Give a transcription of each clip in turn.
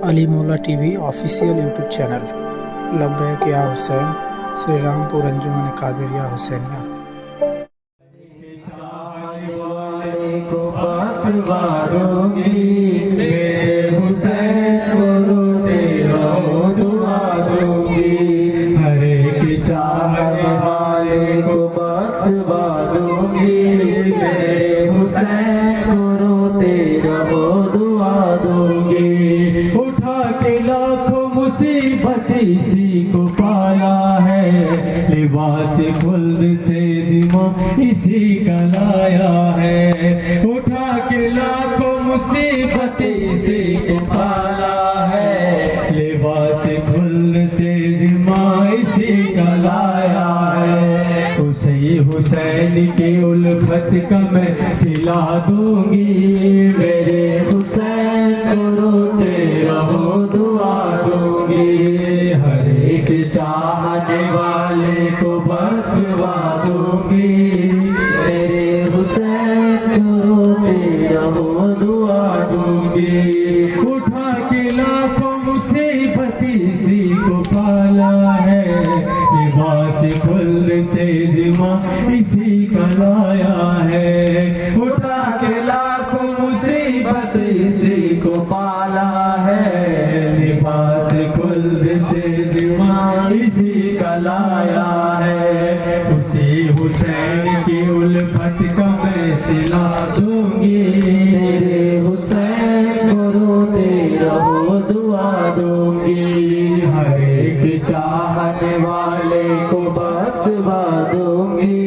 अली मौला TV official YouTube channel. लब्बैक या हुसैन, श्री रामपुर अंजुमन कादिरिया हुसैनिया। मुसीबत इसी को पाला है, लिबास खुल्द से जिमा इसी का लाया है। उठा के लाखों मुसीबत इसी को पाला है, लिबास खुल्द से जिमा इसी का लाया है। हुसैन की उल्फत का मैं सिला दूंगी, मेरे हुसैन को रोते रहो दुआ दूंगी। हर एक चाहने वाले को बख्शवा दूंगी, मेरे हुसैन को रोते रहो दुआ दूंगी। उठा के लाखों मुसीबत इसी को पाला है, लिबास खुल्द से जिमा इसी का लाया है। उठा के लाखों मुसीबत इसी को पाला है, लिबास खुल्द से जिमा इसी का लाया है। उसी हुसैन की उल्फत का मैं सिला दूंगी, मेरे हुसैन को रोते रहो दुआ दूंगी। हर एक चाहने वाले को बख्शवा दूंगी,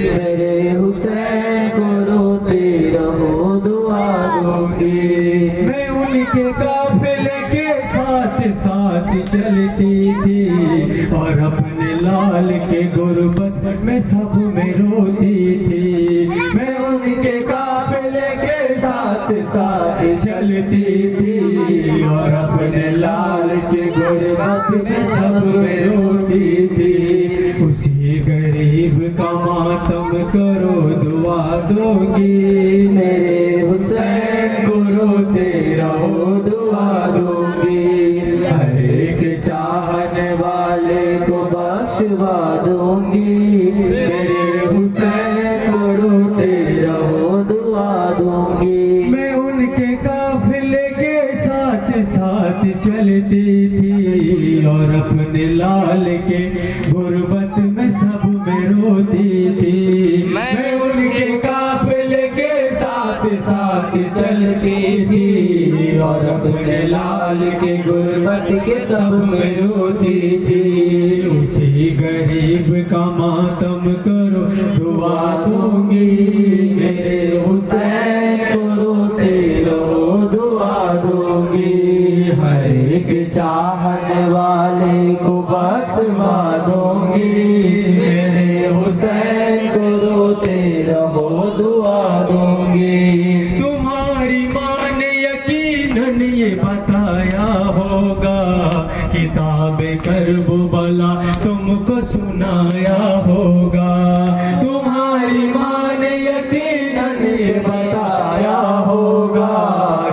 मेरे हुसैन को रोते रहो दुआ दूंगी। मैं उनके काफिले के साथ साथ चलती थी, और अपने लाल के गुर्बत में सब में रोती थी। मैं उनके काफिले के साथ साथ चलती थी, और अपने लाल के गुर्बत में सब में रोती थी। उसी गरीब का मातम करो दुआ दूंगी, मेरे हुसैन को रोते रहो दुआ दूंगी। हर एक चाहने वाले को बख्शवा दूंगी, मेरे हुसैन को रोते रहो दुआ दूंगी। मैं उनके काफिले के साथ साथ चलती थी, और अपने लाल के गुर्बत में सब में रोती थी। मैं उनके काफिले के साथ साथ चलती थी, और अपने लाल के गुर्बत के सब में रोती थी। उसी गरीब का मातम करो दुआ दूंगी, मेरे हुसैन को रोते रहो दुआ दूंगी। हर एक चाहने वाले को बख्शवा दूंगी, मेरे हुसैन को रोते रहो दुआ दूंगी। तुम्हारी माँ ने यकीनन ये बताया होगा, किताबे करबला तुमको सुनाया होगा। तुम्हारी माँ ने यकीनन ये बताया होगा,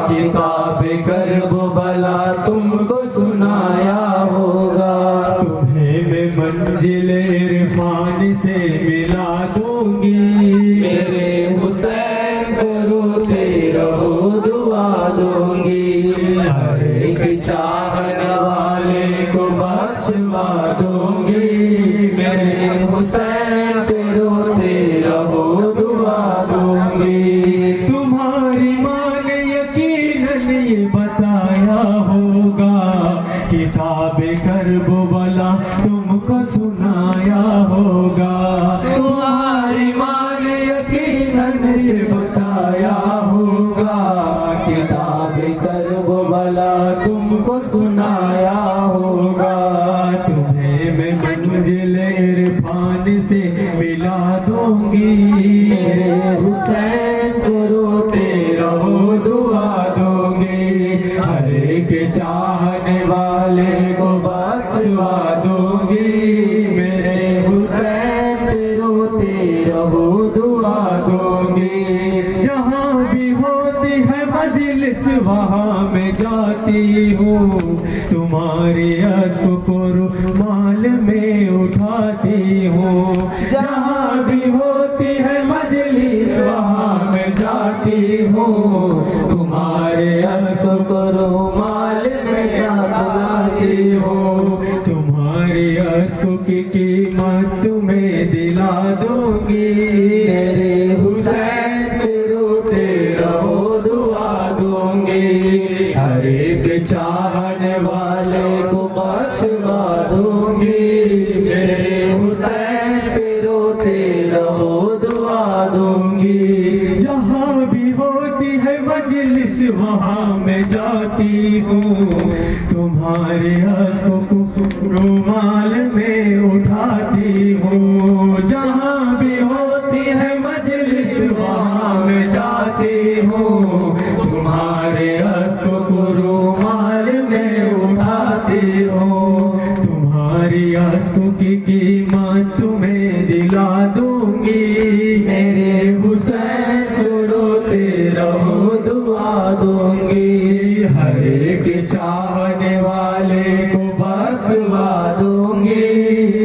किताबे करबला तुमको सुनाया होगा। तुम्हें मैं मंजिले इरफान से मिला दूंगी, मेरे हुसैन को रोते रहो दुआ दूंगी। हर एक चाहने वाले को बख्शवा दूंगी, मेरे हुसैन को रोते रहो दुआ दूंगी। तुम्हारी माँ ने यकीनन ये बताया होगा, किताबे करबला तुमको सुनाया होगा। तुम्हारी माँ ने यकीनन ये बताया होगा, किताबे करबला तुमको सुनाया होगा। तुम्हें मैं मंजिले इरफान से मिला दूंगी, मेरे हुसैन को रोते रहो दुआ दूंगी। हर एक चाहने वाले को बख्शवा दूंगी, मेरे हुसैन को रोते रहो दुआ दूंगी। जहाँ भी होती है मज मजलिस वहाँ में जाती हूँ, तुम्हारे अश्क को रुमाल में उठाती हूँ। जहाँ भी होती है मजलिस वहाँ में जाती हूँ, तुम्हारे अश्क को रुमाल में उठाती हूँ। तुम्हारे अश्क की कीमत तुम्हें दिला दूंगी, मेरे हुसैन पे रोते रहो दुआ दूंगी। हर एक चाहने वाले को बख्शवा दूंगी, मेरे हुसैन पे रोते रहो दुआ दूंगी। जहाँ भी होती है मजलिस वहाँ मैं जाती हूँ, तुम्हारे आंसू को रुमाल में उठाती हूँ। जहाँ भी होती है मजलिस वहाँ मैं जाती हूँ, तुम्हारे आंसू को रुमाल में उठाती हूँ। तुम्हारी आंसू की कीमत तुम्हें दिला दूंगी, मेरे हुसैन को रोते रहो दुआ दूंगी। हर एक चाहने वाले को बख्शवा दूंगी,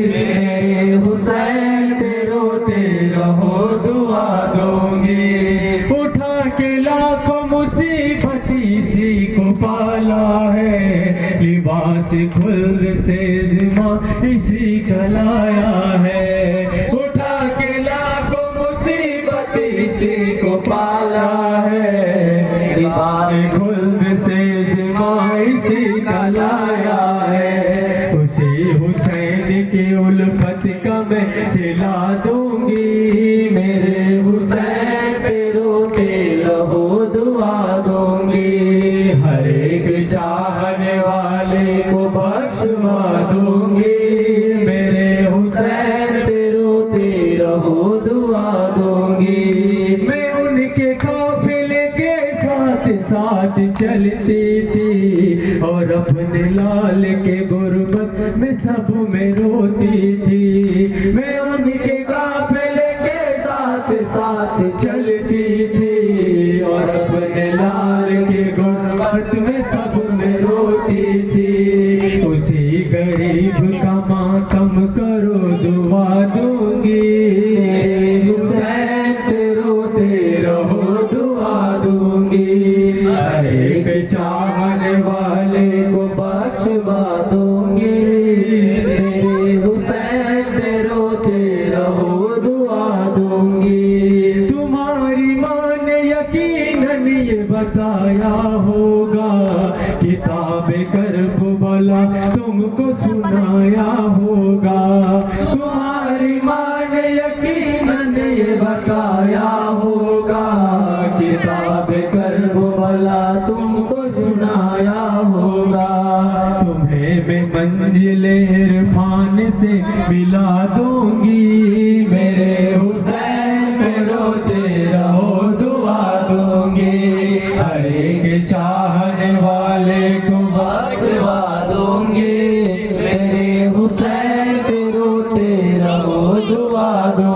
मेरे हुसैन पे रोते रहो दुआ दूंगी। उठा के लाखों मुसीबत इसी को पाला है, लिबास खुल्द से जिमा इसी का लाया है। उठा के लाखों मुसीबत इसी को पाला है, लिबास खुल्द से जिमा इसी का लाया है। उसी हुसैन की उल्फत का मैं सिला दूंगी, मेरे हुसैन पे रोते रहो दुआ दूंगी। हर एक चाहने वाले को बख्शवा दूंगी, मेरे हुसैन पे रोते रहो दुआ दूंगी। मैं उनके काफिले के साथ साथ चलती थी, और अपने लाल के गुर्बत में सब में रोती थी। मैं उनके काफिले के साथ साथ चलती थी, और अपने लाल के गुर्बत में सब में रोती थी। उसी गरीब का मातम करो दुआ दूंगी, हुसैन पे रोते रहो दुआ दूंगी। हर एक चाहने वाले को बख्शवा दूंगी, मेरे हुसैन पे रोते रहो दुआ दूंगी। तुम्हारी माँ ने यकीनन ये बताया होगा, किताब करबला तुमको सुनाया होगा। तुम्हारी माँ ने यकीनन ये बताया होगा, किताब करबला तुमको सुनाया होगा। तुम्हें मैं मंजिले इरफान से मिला दूंगी, मेरे हुसैन पे रोते रहो दुआ दूंगी। हर एक चाह